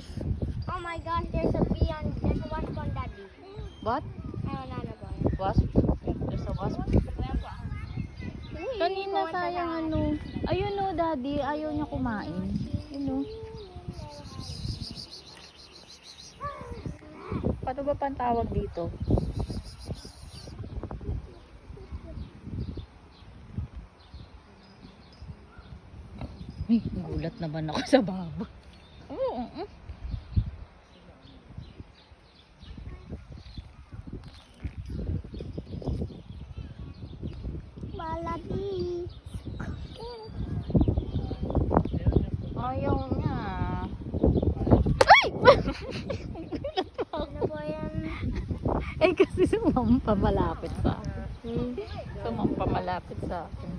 bees. Oh my gosh, there's a bee on, there's a wasp on daddy. What? Nana boy. Wasp? There's a wasp. Kanina sayang ano. Ayun o, daddy. Ayaw niya kumain. Yun o. Paano ba pang tawag dito? Ay, gulat naman ako sa baba. Oo. Malabi. Ayaw niya. Ano ba yan? Eh kasi sumampa malapit sa akin. Sumampa malapit sa akin.